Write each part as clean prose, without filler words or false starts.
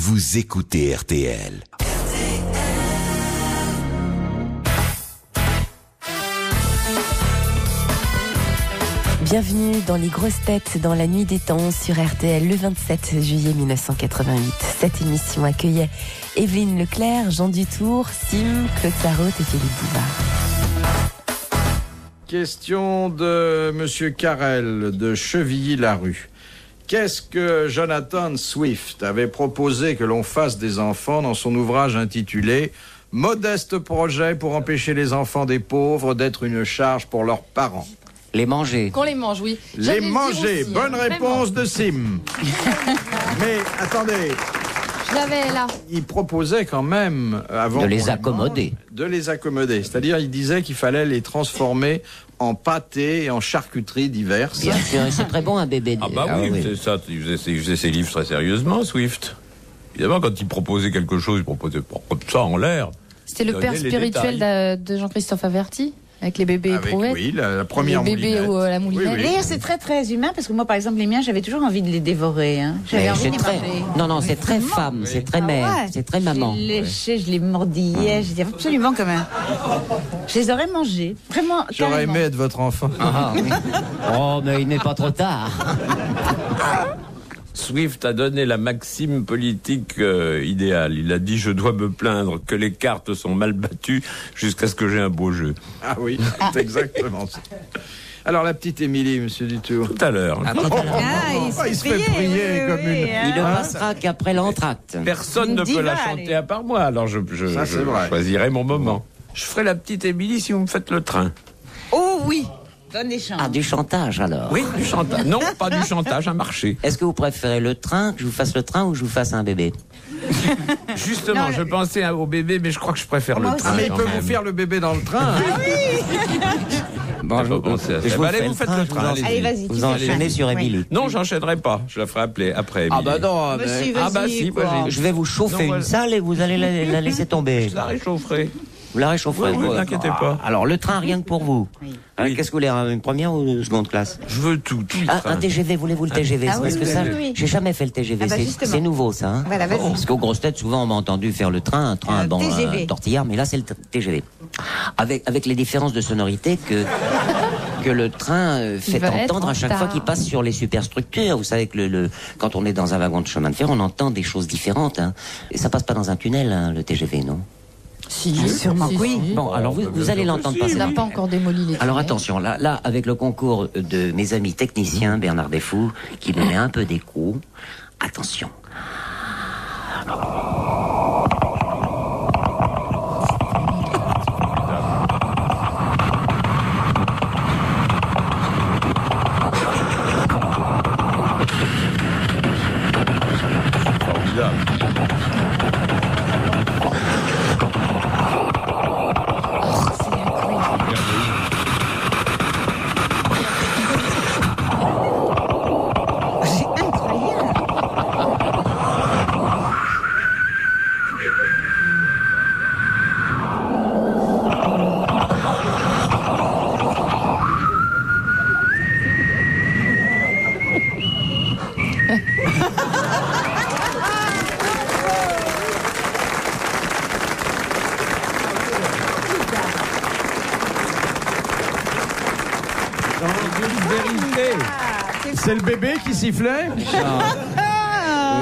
vous écoutez RTL. Bienvenue dans les grosses têtes dans la nuit des temps sur RTL le 27 juillet 1988. Cette émission accueillait Evelyne Leclerc, Jean Dutour, Sim, Claude Sarraute et Philippe Bouvard. Question de Monsieur Carrel de Chevilly-Larue. Qu'est-ce que Jonathan Swift avait proposé que l'on fasse des enfants dans son ouvrage intitulé « Modeste projet pour empêcher les enfants des pauvres d'être une charge pour leurs parents ». Les manger. Qu'on les mange, oui. Les manger. Aussi, bonne réponse de Sim. Mais attendez. Je l'avais là. Il proposait quand même, avant de les accommoder. De les accommoder. C'est-à-dire, il disait qu'il fallait les transformer en pâtés et en charcuteries diverses. Bien sûr, c'est très bon un bébé. Ah bah oui, c'est ça. Il faisait ses livres très sérieusement, Swift. Évidemment, quand il proposait quelque chose, il proposait pas comme ça en l'air. C'était le père spirituel de Jean-Christophe Averty. Avec les bébés éprouvettes. Oui, la première les bébés moulinette. à la moulinette. Oui, oui. D'ailleurs, c'est très très humain parce que moi, par exemple, les miens, j'avais toujours envie de les dévorer. Hein. J'avais envie de les manger. Non, c'est très femme, c'est très mère, c'est très maman. Je les léchais, je les mordillais, j'étais absolument comme un. Je les aurais mangés, vraiment. J'aurais carrément. aimé être votre enfant. Ah, oui. Oh, mais il n'est pas trop tard. Swift a donné la maxime politique idéale. Il a dit « Je dois me plaindre que les cartes sont mal battues jusqu'à ce que j'ai un beau jeu. » Ah oui, c'est exactement ça. Alors, la petite Émilie, monsieur Dutour. Tout à l'heure. Il se fait prier comme une... Il ne passera qu'après l'entracte. Personne ne peut la chanter à part moi, alors je choisirai mon moment. Je ferai la petite Émilie si vous me faites le train. Oh oui, donne des chances. Ah, du chantage alors. Oui, du chantage. Non, pas du chantage, un marché. Est-ce que vous préférez le train, que je vous fasse le train ou que je vous fasse un bébé? Justement, je pensais au bébé, mais je crois que je préfère le train. Ah, mais il quand peut même. vous faire le bébé dans le train. Bon, Faut penser à ça. Bah, allez, vous faites le train. Allez, vas-y. Vous enchaînez sur Émilie. Non, j'enchaînerai pas. Je la ferai appeler après. Ah Émilie. bah non, Monsieur, Ah bah vas-y, si, quoi. moi, je vais vous chauffer Non, une salle et vous allez la laisser tomber. Je la réchaufferai. Vous la réchaufferez. Oui, ne vous inquiétez pas. Alors, le train, rien que pour vous. Oui. Qu'est-ce que vous voulez, une première ou une seconde classe? Je veux tout. Un TGV, voulez-vous le TGV? Ah Parce oui, que oui, ça, oui, oui. j'ai jamais fait le TGV. Ah bah, C'est justement. nouveau, ça. Hein. Voilà, vas-y. Parce qu'aux grosses têtes, souvent, on m'a entendu faire le train, un TGV. tortillard, mais là, c'est le TGV. Avec les différences de sonorité que le train fait va être entendre en à chaque fois retard. qu'il passe sur les superstructures. Vous savez que quand on est dans un wagon de chemin de fer, on entend des choses différentes. Hein. Et ça passe pas dans un tunnel, hein, le TGV, non? Si, sûrement que oui. Bon, alors vous allez l'entendre passer. Il n'a pas encore démoli les Alors tunnels. attention, là, avec le concours de mes amis techniciens, Bernard Desfous, qui me met un peu d'écho, attention. C'est incroyable. C'est le bébé qui sifflait.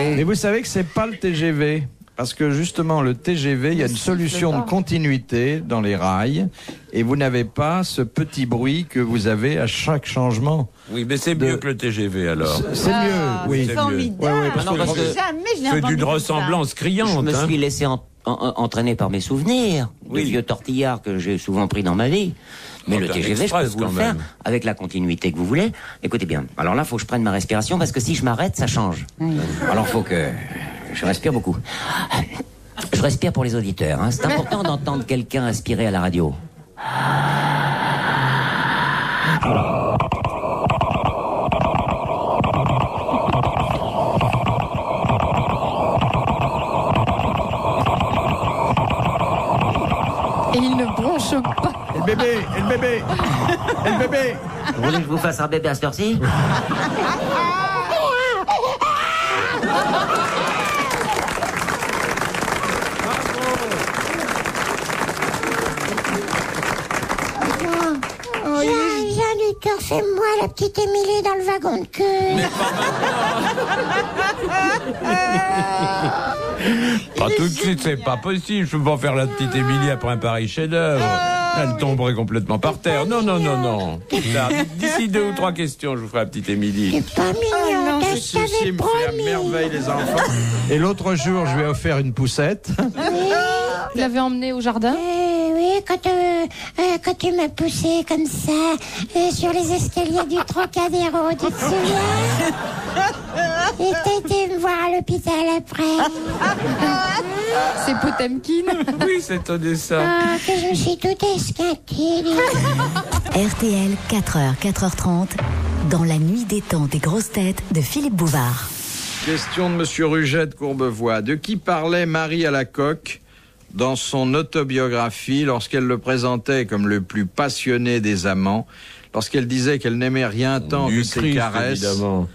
Et vous savez que c'est pas le TGV. Parce que justement, le TGV, il y a une solution de continuité dans les rails. Et vous n'avez pas ce petit bruit que vous avez à chaque changement. Oui, mais c'est mieux que le TGV alors. C'est mieux, oui. c'est Formidable. mieux. Ouais, non, parce que Jamais je l'ai C'est entendu d'une comme ça. ressemblance Je criante. me hein. suis laissé entraîner par mes souvenirs, Oui. de vieux tortillards que j'ai souvent pris dans ma vie. Mais Oh, le t'as un TGV, je peux express, vous le quand faire même. avec la continuité que vous voulez. Écoutez bien. Alors là, faut que je prenne ma respiration parce que si je m'arrête, ça change. Alors faut que je respire beaucoup. Je respire pour les auditeurs. Hein. C'est important d'entendre quelqu'un aspirer à la radio. Et il ne bronche pas. Et le bébé, et le bébé, et le bébé. Vous voulez que je vous fasse un bébé à cette heure-ci? c'est moi, la petite Émilie, dans le wagon de queue. Mais pas tout de suite, c'est pas possible. Je peux pas faire la petite Émilie après un pareil chef-d'œuvre. Elle tomberait complètement par terre. Non. Là, d'ici 2 ou 3 questions, je vous ferai la petite Émilie. C'est pas mignon, je Ceci t'avais me fait à promis. merveille les enfants. Et l'autre jour, je lui ai offert une poussette. Vous l'avez emmené au jardin? Oui, quand tu m'as poussé comme ça sur les escaliers du Trocadéro, tu te souviens? Et t'as été me voir à l'hôpital après. C'est Potemkin. Oui, c'est Odessa. Ah, que je me suis tout esquintée. RTL, 4h, 4h30, dans la nuit des temps des grosses têtes de Philippe Bouvard. Question de Monsieur Ruget de Courbevoie. De qui parlait Marie Alacoque dans son autobiographie lorsqu'elle le présentait comme le plus passionné des amants, lorsqu'elle disait qu'elle n'aimait rien tant que ses caresses, évidemment.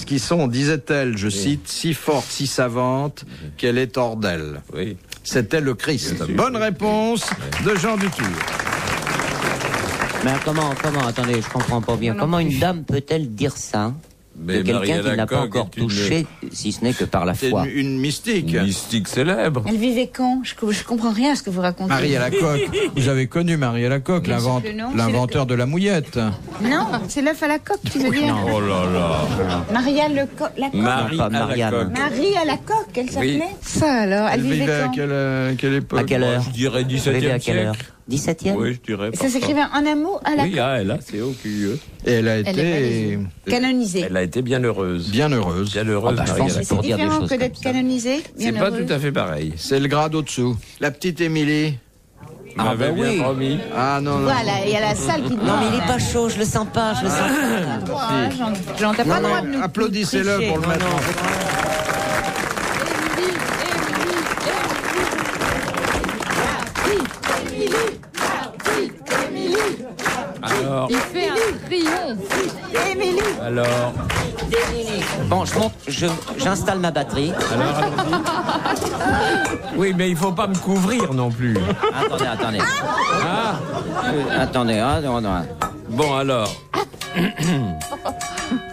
qui sont, disait-elle, je cite, si fortes, si savantes, qu'elle est hors d'elle. Oui. C'était le Christ. Bonne réponse de Jean Dutour. Mais comment, attendez, je comprends pas bien. Comment une dame peut-elle dire ça de quelqu'un qui n'a pas encore touché, si ce n'est que par la C'est foi? une mystique. Une mystique célèbre. Elle vivait quand? Je comprends rien à ce que vous racontez. Marie Alacoque. Vous avez connu Marie Alacoque, Bien sûr que non. l'inventeur de la mouillette. Non, c'est l'œuf à la coque, tu veux dire? Oh là là. Maria la coque. Marie Pas à la Marianne. coque. Marie à la coque, elle s'appelait? Oui. Ça alors, elle vivait à quand? quelle époque? À quelle heure? Je dirais Vous vivez 17e à quelle heure? siècle. 17e? Oui, je dirais. Ça s'écrivait en un mot à la Oui, coque. là, c'est au cul. Et elle a Elle est été Canonisée. Elle a été bien heureuse. bien heureuse. Bien heureuse, Ah bah, je Marie pense à la que C'est pour dire des différent choses que d'être comme ça. canonisée. C'est pas tout à fait pareil. C'est le grade au-dessous. La petite Émilie. On m'avait bah bien oui. promis. Ah non, non. Voilà, il y a la salle qui Non, mais il est pas chaud, je le sens pas, je le sens pas. Jean, t'as pas le droit de nous Applaudissez-le tricher. pour le mettre en Alors, Il fait un triomphe. alors, Bon, je monte, j'installe ma batterie. alors, allez-y. Oui, mais il faut pas me couvrir non plus. Attendez. Ah, Attendez, non. bon alors,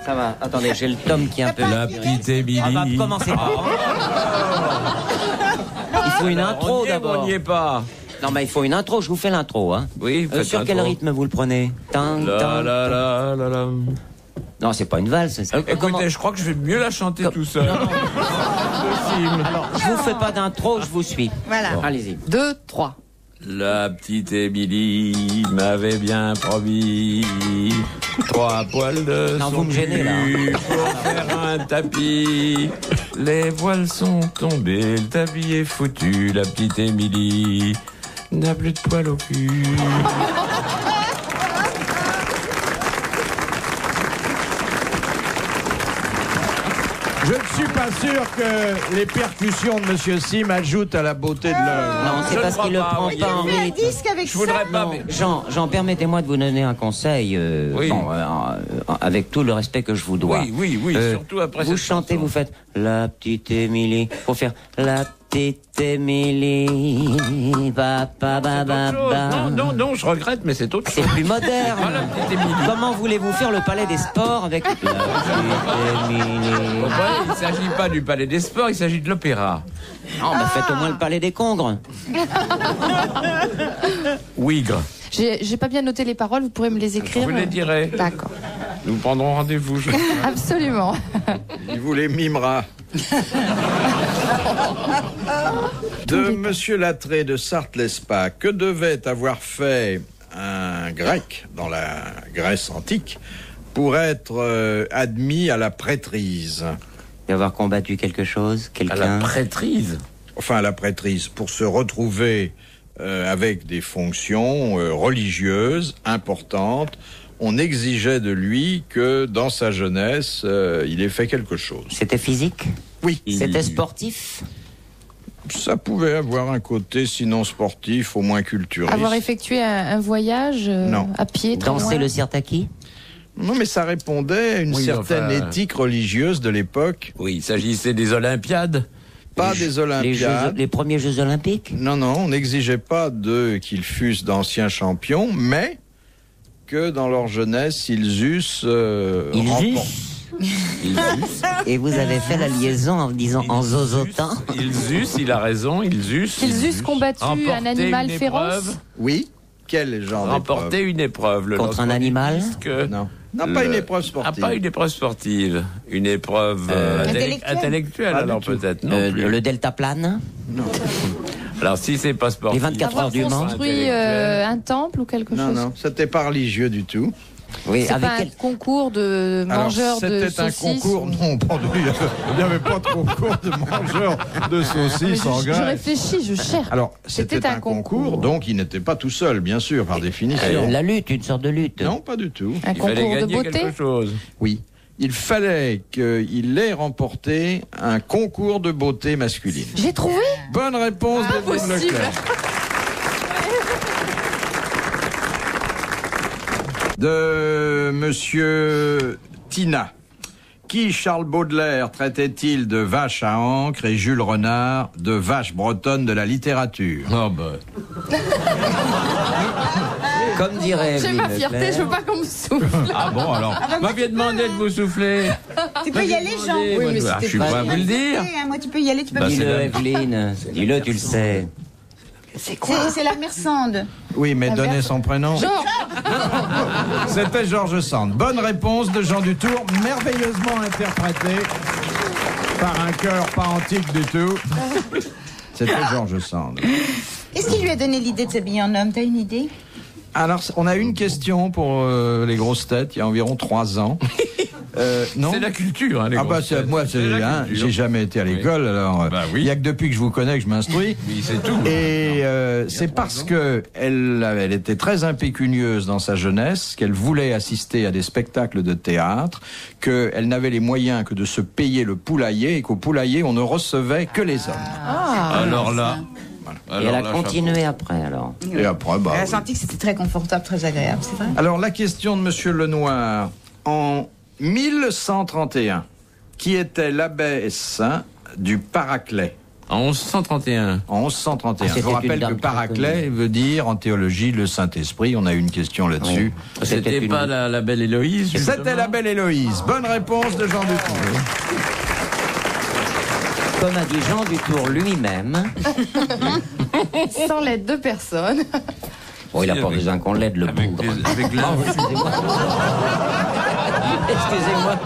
Ça va, attendez, j'ai le tome qui est un peu... la petite Émilie. On va commencer par... Il faut une intro d'abord. On n'y est pas. Non, mais il faut une intro, je vous fais l'intro, hein. Oui, faites sur quel l'intro. rythme vous le prenez? Tang, La tang, la tang. la la la. Non, c'est pas une valse. Écoutez, je crois que je vais mieux la chanter tout seul. Je vous fais pas d'intro, je vous suis. Voilà. Bon, allez-y. 2, 3. La petite Émilie m'avait bien promis 3 poils de Non, son vous me gênez, là. cul pour faire un tapis. Les voiles sont tombés, le tapis est foutu. La petite Émilie n'a plus de poils au cul. Je ne suis pas sûr que les percussions de Monsieur Sim ajoutent à la beauté de l'œuvre. Non, c'est Je parce crois qu'il le pas, prend oui. pas en Il y a un rythme. disque avec Je ça. voudrais pas, Non, mais... Jean, permettez-moi de vous donner un conseil, Oui. avec tout le respect que je vous dois. Oui, surtout après Vous cette chantez, chanson. vous faites la petite Émilie. Faut faire la petite Émilie. Ba, ba, ba, ba, Autre chose. ba. Non, je regrette, mais c'est autre chose. C'est plus moderne. Ah, la petite Émilie. Comment voulez-vous faire le palais des sports avec la petite Émilie? Il ne s'agit pas du Palais des Sports, il s'agit de l'opéra. Non, bah faites au moins le palais des Congres. Ouigre. J'ai pas bien noté les paroles, vous pourrez me les écrire. Vous les direz. D'accord. Nous prendrons rendez-vous. Absolument. Il vous les mimera. De Monsieur Lattré de Sarthe-l'Espa, que devait avoir fait un grec dans la Grèce antique pour être admis à la prêtrise? D'avoir combattu quelque chose, À la quelqu'un. prêtrise. Enfin, à la prêtrise, pour se retrouver avec des fonctions religieuses importantes, on exigeait de lui que dans sa jeunesse, il ait fait quelque chose. C'était physique? Oui. C'était sportif? Ça pouvait avoir un côté, sinon sportif, au moins culturiste. Avoir effectué un voyage Non. à pied, très Danser loin. le sirtaki? Non, mais ça répondait à une Oui, certaine enfin, éthique religieuse de l'époque. Oui, il s'agissait des Olympiades. Pas des Olympiades. Les premiers Jeux Olympiques? Non, on n'exigeait pas d'eux qu'ils fussent d'anciens champions, mais que dans leur jeunesse, ils eussent... Et vous avez fait la liaison en disant en zozotant. Ils eussent, il a raison, ils eussent. Qu'ils eussent combattu un animal féroce. Oui. Quel genre remporter une épreuve. Contre un animal Non. Non, pas une épreuve sportive. Pas une épreuve sportive. Une épreuve intellectuelle, alors peut-être. Le deltaplane. Non. Alors si c'est pas sportif. Les 24 heures du Mans. Construit un temple ou quelque chose. Non, c'était pas religieux du tout. Oui, c'est pas un concours de mangeurs de saucisses. C'était un concours, non, il n'y avait pas de concours de mangeurs de saucisses en Grèce. Je réfléchis, je cherche. Alors, c'était un concours, donc il n'était pas tout seul, bien sûr, par définition. La lutte, une sorte de lutte. Non, pas du tout. Un concours de beauté. Quelque chose. Oui. Il fallait qu'il ait remporté un concours de beauté masculine. J'ai trouvé. Bonne réponse d'Evelyne Leclerc. De Monsieur Tina. Qui Charles Baudelaire traitait-il de vache à encre et Jules Renard de vache bretonne de la littérature? Oh bah. Comme dirait J'ai ma fierté, je veux pas qu'on me souffle. Ah bon, alors, m'aviez demandé de vous souffler. Tu peux y aller, Jean. Oui, mais je suis pas à vous le dire. Moi, tu peux y aller, tu peux Dis-le, Evelyne. Dis-le, tu le sais. C'est quoi? C'est la mère Sand. Oui, mais donnez son prénom. Genre. C'était Georges Sand. Bonne réponse de Jean Dutour, merveilleusement interprétée par un chœur pas antique du tout. C'était Georges Sand. Qu'est-ce qui lui a donné l'idée de s'habiller en homme? T'as une idée? Alors, on a une question pour les grosses têtes, il y a environ 3 ans. Non. C'est la culture, hein, les moi, culture. j'ai jamais été à l'école, alors il y a que depuis que je vous connais que je m'instruis. Oui, c'est tout. Et c'est parce que elle était très impécunieuse dans sa jeunesse, qu'elle voulait assister à des spectacles de théâtre, qu'elle n'avait les moyens que de se payer le poulailler, et qu'au poulailler, on ne recevait que les hommes. Alors là... Et elle a continué après, alors. Et après, Elle a senti que c'était très confortable, très agréable, c'est vrai. Alors, la question de Monsieur Lenoir. En 1131, qui était l'abbesse du Paraclet? En 1131. En 1131. Je vous rappelle que Paraclet veut dire, en théologie, le Saint-Esprit. On a eu une question là-dessus. Oui. C'était pas la belle Héloïse? C'était la belle Héloïse. Bonne réponse de Jean Dutour. Comme a dit Jean Dutour lui-même. Sans l'aide de personne. Bon, il n'a pas besoin qu'on l'aide, le bougre. Excusez-moi. Excusez-moi.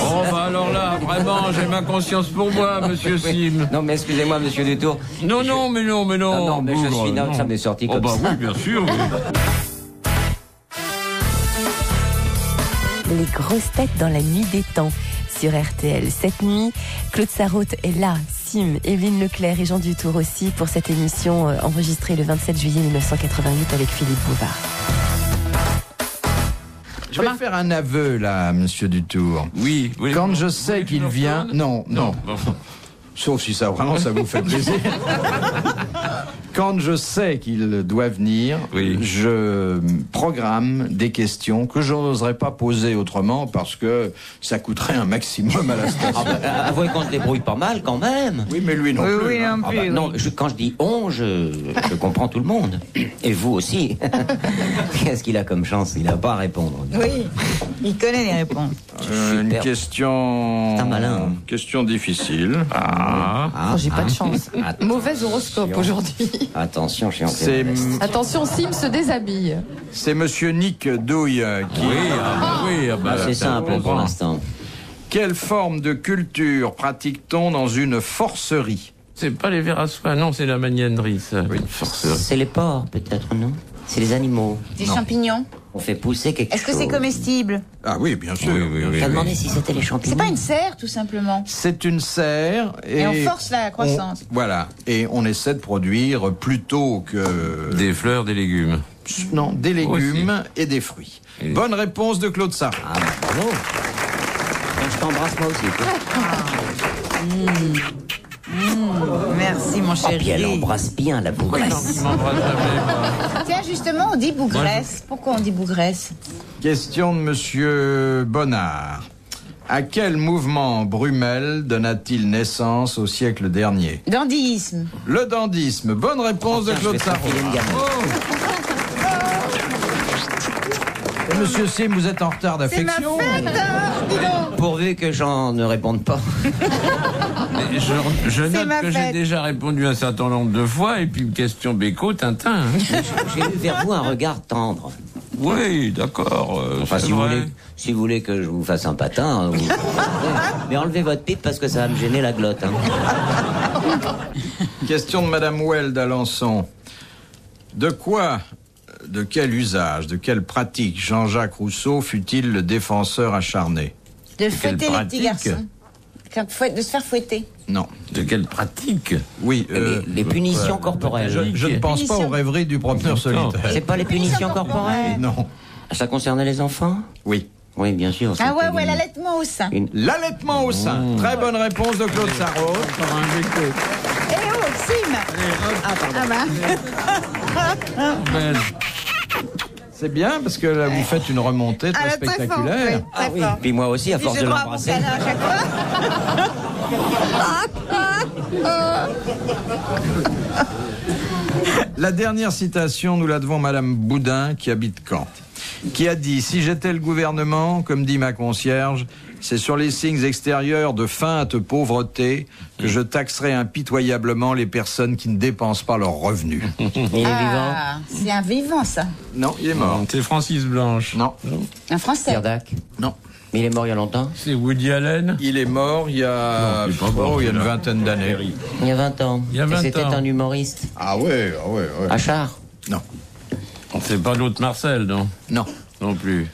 Oh, bah alors là, vraiment, j'ai ma conscience pour moi, monsieur Sim. Non, mais excusez-moi, monsieur Dutour. Non, mais non. Non, mais je suis neutre, ça m'est sorti comme ça. Oui, bien sûr. Oui. Les grosses têtes dans la nuit des temps sur RTL. Cette nuit, Claude Sarraute est là, Sim, Evelyne Leclerc et Jean Dutour aussi pour cette émission enregistrée le 27 juillet 1988 avec Philippe Bouvard. Je vais faire un aveu là, monsieur Dutour. Oui. Quand je sais qu'il vient... Non. Sauf si ça vous fait plaisir. Quand je sais qu'il doit venir, je programme des questions que je n'oserais pas poser autrement parce que ça coûterait un maximum à la station. Avouez qu'on se débrouille pas mal quand même. Oui, mais lui non plus. Oui, non plus. Non, quand je dis on, je comprends tout le monde. Et vous aussi. Qu'est-ce qu'il a comme chance? Il n'a pas à répondre. Oui, il connaît les réponses. Une question... C'est un malin. Question difficile. J'ai pas de chance. Mauvais horoscope aujourd'hui. Attention, je suis en train. Attention, Sim se déshabille. C'est monsieur Nick Douille qui... C'est simple pour l'instant. Quelle forme de culture pratique-t-on dans une forcerie? C'est pas les vers à soie, non, c'est la magnanerie, ça. Oui, forcerie. C'est les porcs, peut-être, non? C'est les animaux. Des champignons. On fait pousser quelque chose. Est-ce que c'est comestible? Ah oui, bien sûr. T'as demandé si c'était les champignons. C'est pas une serre, tout simplement. C'est une serre. Et on force la croissance. Voilà. Et on essaie de produire plutôt que... Des fleurs, des légumes. Non, des légumes et des fruits. Bonne réponse de Claude Sarraute. Ah, bravo. Je t'embrasse moi aussi. Merci, mon chéri. Et puis elle embrasse bien la bougresse. Tiens, justement, on dit bougresse. Pourquoi on dit bougresse? Question de monsieur Bonnard. À quel mouvement Brumel donna-t-il naissance au siècle dernier? Dandisme. Le dandisme. Bonne réponse de Claude Sarraute. Monsieur Sim, vous êtes en retard C'est ma d'affection. fête, dis donc. Pourvu que j'en ne réponde pas. Mais je C'est note ma que j'ai fête. déjà répondu un certain nombre de fois, et puis une question béco, Tintin. Hein. J'ai eu vers vous un regard tendre. Oui, d'accord. Enfin, c'est si vous, vrai. si vous voulez que je vous fasse un patin, mais enlevez votre pipe parce que ça va me gêner la glotte. Hein. Question de Madame Well d'Alençon. De quel usage, de quelle pratique Jean-Jacques Rousseau fut-il le défenseur acharné? De fouetter les pratique petits garçons. De se faire fouetter. Non. De quelle pratique? Oui. Les punitions corporelles. Je ne pense pas aux rêveries du promeneur solitaire. C'est pas les punitions corporelles? Non. Ça concernait les enfants? Oui. Oui, bien sûr. Ah ouais, c'était ouais, une- l'allaitement au sein. L'allaitement au sein. Très bonne réponse de Claude Sarraute. Eh oh, Sim. Ah, bah. Belle. C'est bien parce que là, vous faites une remontée très Ah, là, très fort, spectaculaire. oui, Ah très oui, fort. puis moi aussi, à Puis force j'ai de droit à mon l'embrasser. câlin à chaque fois. La dernière citation, nous la devons Madame Boudin, qui habite Caen, qui a dit « Si j'étais le gouvernement, comme dit ma concierge, c'est sur les signes extérieurs de feinte pauvreté que je taxerais impitoyablement les personnes qui ne dépensent pas leurs revenus. Il est vivant. Ah, c'est un vivant, ça. » Non, il est mort. C'est Francis Blanche. Non, Un Français. Pierre Dac. non. Mais il est mort il y a longtemps. C'est Woody Allen. Il est mort il y a, Non, il est pas mort, il y a une celui-là. vingtaine d'années. Il y a 20 ans. Il y a 20 Et c'était ans. un humoriste. Ah ouais. Achard. Non, C'est pas l'autre Marcel, non? non. Non plus.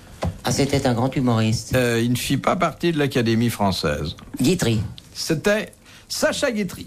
Ah, c'était un grand humoriste. Il ne fit pas partie de l'Académie française. Guitry. C'était Sacha Guitry.